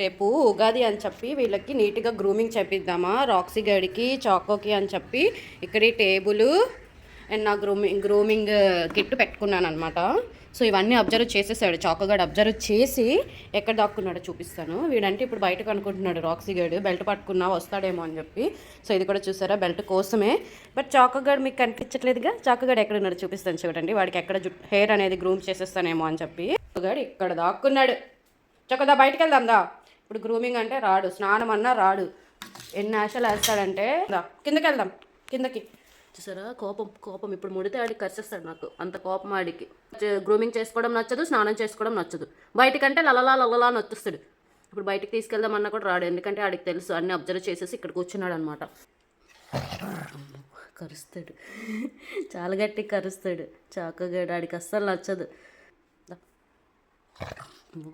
రేపు ఉగాది అని చెప్పి వీళ్ళకి నీట్గా గ్రూమింగ్ చేపిద్దామా రాక్సీ గడికి చాకోకి అని చెప్పి ఇక్కడ ఈ టేబుల్ అండ్ నా గ్రూమింగ్ కిట్ పెట్టుకున్నాను అనమాట. సో ఇవన్నీ అబ్జర్వ్ చేసేసాడు చాకోగాడు. అబ్జర్వ్ చేసి ఎక్కడ దాక్కున్నాడో చూపిస్తాను. వీడంటే ఇప్పుడు బయటకు అనుకుంటున్నాడు రాక్సీ గడు బెల్ట్ పట్టుకున్నా వస్తాడేమో అని చెప్పి. సో ఇది కూడా చూసారా బెల్ట్ కోసమే. బట్ చాకోగాడు మీకు కనిపించట్లేదుగా. చాకోగాడు ఎక్కడ ఉన్నాడో చూపిస్తాను చూడండి. వాడికి ఎక్కడ హెయిర్ అనేది గ్రూమ్ చేసేస్తానేమో అని చెప్పి చాకోగాడు ఇక్కడ దాక్కున్నాడు. చక్కదా బయటకు వెళ్దాందా. ఇప్పుడు గ్రూమింగ్ అంటే రాడు, స్నానం అన్నా రాడు. ఎన్ని ఆశలు వేస్తాడంటే కిందకి వెళ్దాం. కిందకి చూసారా కోపం ఇప్పుడు ముడితే ఆడికి కరిచేస్తాడు. నాకు అంత కోపం ఆడికి. గ్రూమింగ్ చేసుకోవడం నచ్చదు, స్నానం చేసుకోవడం నచ్చదు. బయటకంటే లలలా అని వచ్చేస్తాడు. ఇప్పుడు బయటికి తీసుకెళ్దామన్నా కూడా రాడు. ఎందుకంటే ఆడికి తెలుసు అన్నీ అబ్జర్వ్ చేసేసి ఇక్కడ కూర్చున్నాడు అనమాట. కరుస్తాడు, చాలా గట్టిగా కరుస్తాడు చాకోగాడు. ఆడికి అస్సలు నచ్చదు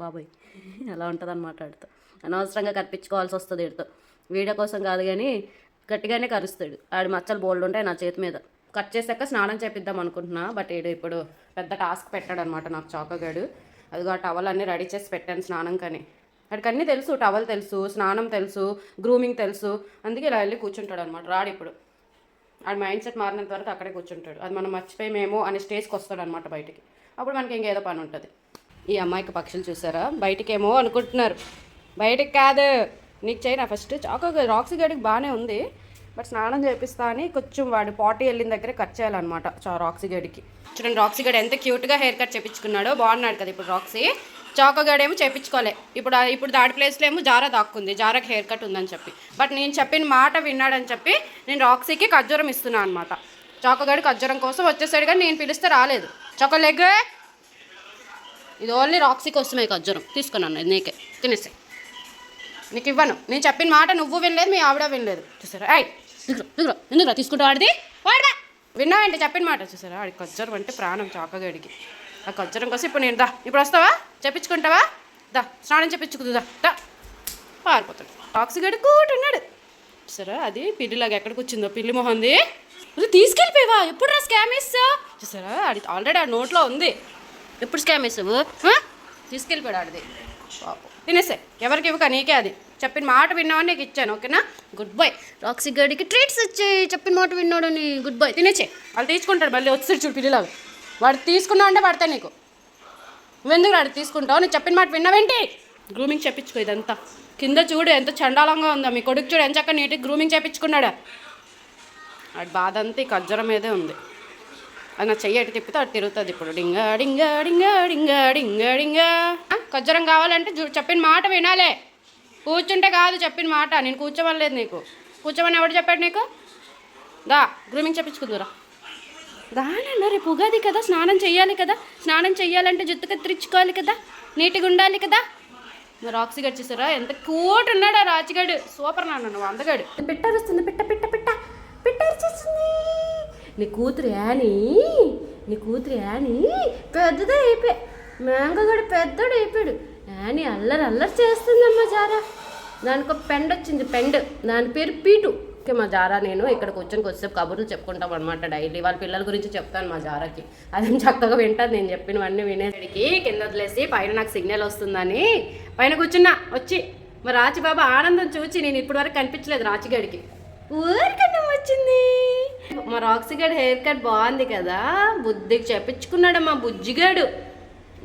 బాబాయ్. ఎలా ఉంటుంది అనమాట ఆడితో. అనవసరంగా కనిపించుకోవాల్సి వస్తుంది వీడితో. వీడియో కోసం కాదు కానీ గట్టిగానే కరుస్తాడు. ఆడి మచ్చలు బోల్డ్ ఉంటాయి నా చేతి మీద. కట్ చేశాక స్నానం చేపిద్దాం అనుకుంటున్నా. బట్ వీడు ఇప్పుడు పెద్ద టాస్క్ పెట్టాడు అనమాట నాకు చాకోగాడు. అదిగో ఆ టవల్ అన్నీ రెడీ చేసి పెట్టాను స్నానం కానీ. వాడికి అన్నీ తెలుసు, టవల్ తెలుసు, స్నానం తెలుసు, గ్రూమింగ్ తెలుసు. అందుకే ఇలా వెళ్ళి కూర్చుంటాడు అనమాట. రాడు ఇప్పుడు. ఆడి మైండ్ సెట్ మారినంత వరకు అక్కడే కూర్చుంటాడు. అది మనం మర్చిపోయామేమో అనే స్టేజ్కి వస్తాడు అనమాట బయటికి. అప్పుడు మనకి ఇంకేదో పని ఉంటుంది. ఈ అమ్మాయికి పక్షులు చూసారా బయటికేమో అనుకుంటున్నారు. బయటికి కాదు, నీకు చేయనా ఫస్ట్. రాక్సీ గడికి బాగానే ఉంది. బట్ స్నానం చేపిస్తా అని కొంచెం వాడు పాటీ వెళ్ళిన దగ్గర కట్ చేయాలన్నమాట రాక్సీ గడికి. చూడండి రాక్సీ గడి ఎంత క్యూట్గా హెయిర్ కట్ చేయించుకున్నాడో. బాగున్నాడు కదా ఇప్పుడు రాక్సీ. చాకోగాడేమో చేయించుకోలే. ఇప్పుడు దాడి ప్లేస్లో ఏమో జారా దాక్కుంది. జారాకి హెయిర్ కట్ ఉందని చెప్పి. బట్ నేను చెప్పిన మాట విన్నాడని చెప్పి నేను రాక్సీకి ఖర్జూరం ఇస్తున్నాను అనమాట. చాకోగాడి ఖర్జూరం కోసం వచ్చేసాడు కానీ నేను పిలిస్తే రాలేదు. చాకో లెగ్, ఇది ఓన్లీ రాక్సీ కోసమే ఖర్జూరం తీసుకున్నాను. నీకే తినేసే, నీకు ఇవ్వను. నేను చెప్పిన మాట నువ్వు వినలేదు, మీ ఆవిడ వినలేదు. చూసారా ఎందుకురా తీసుకుంటా వాడిది. వాడదా విన్నావంటే చెప్పిన మాట. చూసారా వాడికి ఖర్జూరం అంటే ప్రాణం చాకోగాడికి. ఆ ఖర్జూరం కోసం ఇప్పుడు నేను ఇప్పుడు వస్తావా, చెప్పించుకుంటావా? స్నానం చెప్పించుకుందా పారిపోతాడు. రాక్సీ గడి కూటున్నాడు. చూసారా అది పిల్లిలాగా ఎక్కడికి వచ్చిందో పిల్లి మొహంది. తీసుకెళ్ళిపోయావా? ఎప్పుడు రా స్కామ్ వేస్తా. చూసారా అది ఆల్రెడీ ఆ నోట్లో ఉంది. ఎప్పుడు స్కామ్ వేసావు? తీసుకెళ్ళిపోయాడు ఆడిది. పాపం తినేసే, ఎవరికి ఇవ్వక నీకే. అది చెప్పిన మాట విన్నావని నీకు ఇచ్చాను. ఓకేనా? Good bye. రాక్సీ గడికి ట్రీట్స్ వచ్చాయి. చెప్పిన మాట విన్నాడని గుడ్ బై. తినేసే. వాళ్ళు తీసుకుంటాడు మళ్ళీ వచ్చాడు చూడు పిల్లలాగా. వాడు తీసుకున్నావు అంటే పడతాయి నీకు. నువ్వెందుకు వాడు తీసుకుంటావు? నీకు చెప్పిన మాట విన్నావేంటి? గ్రూమింగ్ చేయించుకో. ఇదంతా కింద చూడు ఎంత చండాలంగా ఉందో. మీ కొడుకు చూడు ఎంత చక్కగా నీట్గా గ్రూమింగ్ చేయించుకున్నాడా. వాడి బాధ అంతా ఈ ఖర్జూరం మీదే ఉంది. అది నా చెయ్యి అటు తిప్పితే అటు తిరుగుతుంది. ఇప్పుడు డింగా డింగా డింగా డింగా డింగా డింగా. ఖర్జూరం కావాలంటే చెప్పిన మాట వినాలే. కూర్చుంటే కాదు చెప్పిన మాట. నేను కూర్చోవలేదు నీకు. కూర్చోమని ఎవడు చెప్పాడు నీకు? గ్రూమింగ్ చెప్పించుకుందురా. దానన్నా రేపు ఉగాది కదా, స్నానం చెయ్యాలి కదా. స్నానం చెయ్యాలంటే జుట్టు కత్తిరించుకోవాలి కదా, నీట్గా ఉండాలి కదా. మరి రాక్సీ గడి చూసారా ఎంత క్యూట్ ఉన్నాడు ఆ రాచిగాడు. సూపర్ నాన్న నువ్వు అందగాడు. పిట్టరుస్తుంది, పిట్ట పిట్ట పిట్ట పిట్ట అరిచేస్తుంది. నీ కూతురు యాని పెద్దదే అయిపోయి. మ్యాంగోగడు పెద్దోడు అయిపోయాడు. యాని అల్లరి చేస్తుందమ్మా జారా. దానికి ఒక పెండ్ వచ్చింది, దాని పేరు పీటు. ఓకే మా జారా నేను ఇక్కడికి వచ్చేసేపు కబుర్లు చెప్పుకుంటాం అనమాట. డైలీ వాళ్ళ పిల్లల గురించి చెప్తాను మా జారాకి. అదేం చక్కగా వింటుంది నేను చెప్పినవన్నీ వినేసరికి. కింద వదిలేసి పైన నాకు సిగ్నల్ వస్తుందని పైన కూర్చున్నా. వచ్చి మా రాచిబాబా ఆనందం చూచి నేను ఇప్పటి వరకు కనిపించలేదు రాచిగడికి. ఊరికన్నా వచ్చింది. మా రాక్సీ గడి హెయిర్ కట్ బాగుంది కదా, బుద్ధికి చెప్పించుకున్నాడు మా బుజ్జిగాడు.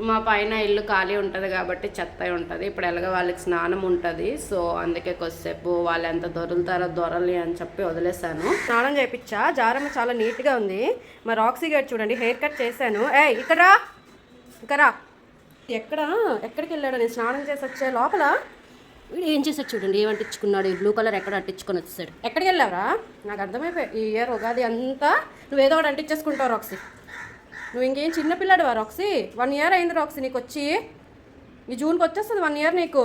మా పైన ఇల్లు ఖాళీ ఉంటుంది కాబట్టి చెత్త ఉంటుంది. ఇప్పుడు ఎలాగో వాళ్ళకి స్నానం ఉంటుంది. సో అందుకే కొద్దిసేపు వాళ్ళు ఎంత దొరలి అని చెప్పి వదిలేసాను. స్నానం చేయించా. జారమ్మ చాలా నీట్గా ఉంది. మా రాక్సీ గడి చూడండి హెయిర్ కట్ చేశాను. ఇక్కడ ఎక్కడికి వెళ్ళాడు? నేను స్నానం చేసి వచ్చే లోపల వీడు ఏం చేశాడు చూడండి. ఏమంటించుకున్నాడు? ఈ బ్లూ కలర్ ఎక్కడ అంటించుకొని వచ్చేసాడు. ఎక్కడికి వెళ్ళావరా? నాకు అర్థమైపోయి ఈ ఇయర్ ఉగాది అంతా నువ్వేదో ఒకటి అంటించేసుకుంటావు రాక్సీ. నువ్వు ఇంకేం చిన్నపిల్లాడువా రాక్సీ? 1 year అయింది రాక్సీ నీకు వచ్చి. ఈ జూన్కి వచ్చేస్తుంది 1 year నీకు.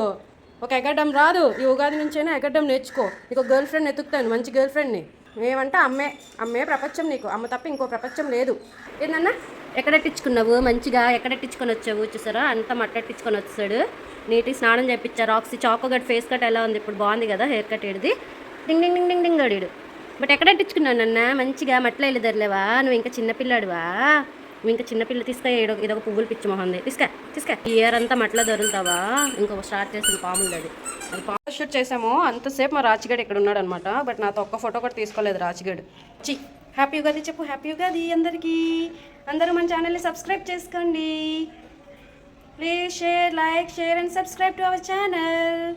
ఒక ఎగడ్డం రాదు. ఈ ఉగాది నుంచైనా ఎగడ్డం నేర్చుకో. నీకు గర్ల్ ఫ్రెండ్ ఎత్తుకుతాను, మంచి గర్ల్ ఫ్రెండ్ని. ఏమంటే అమ్మే ప్రపంచం నీకు. అమ్మ తప్ప ఇంకో ప్రపంచం లేదు. ఏందన్నా ఎక్కడెట్టించుకున్నావు? మంచిగా ఎక్కడెట్టించుకొని వచ్చావు? చూసారా అంతా మట్టెట్టించుకొని వచ్చాడు. నీట్గా స్నానం చేయించా. రాక్సీ చాకోగడ్ ఫేస్ కట్ ఎలా ఉంది ఇప్పుడు? బాగుంది కదా హెయిర్ కట్. ఏడిది డింగ్ డింగ్ డింగ్ డింగ్ డింగ్ అడిగాడు. బట్ ఎక్కడెట్టించుకున్నావు నన్న? మంచిగా మట్లో వెళ్ళి ధరలేవా? నువ్వు ఇంకా చిన్నపిల్లాడువా? ఇంకా చిన్నపిల్ల తీసుక ఇదొక పువ్వులు పిచ్చి మొహంది తీసుక ఈ ఇయర్ అంతా మట్లా దొరుకుతావా ఇంకో స్టార్ట్ చేసిన పాముంది అది పాము షూట్ చేసాము. అంతసేపు మా రాచిగడ్ ఇక్కడ ఉన్నాడు అనమాట. బట్ నాతో ఒక్క ఫోటో కూడా తీసుకోలేదు రాచిగడ్. హ్యాపీ ఉగాది చెప్పు. హ్యాపీ ఉగాది అందరికీ. అందరూ మన ఛానల్ని సబ్స్క్రైబ్ చేసుకోండి. Please share, like, share and subscribe to our channel.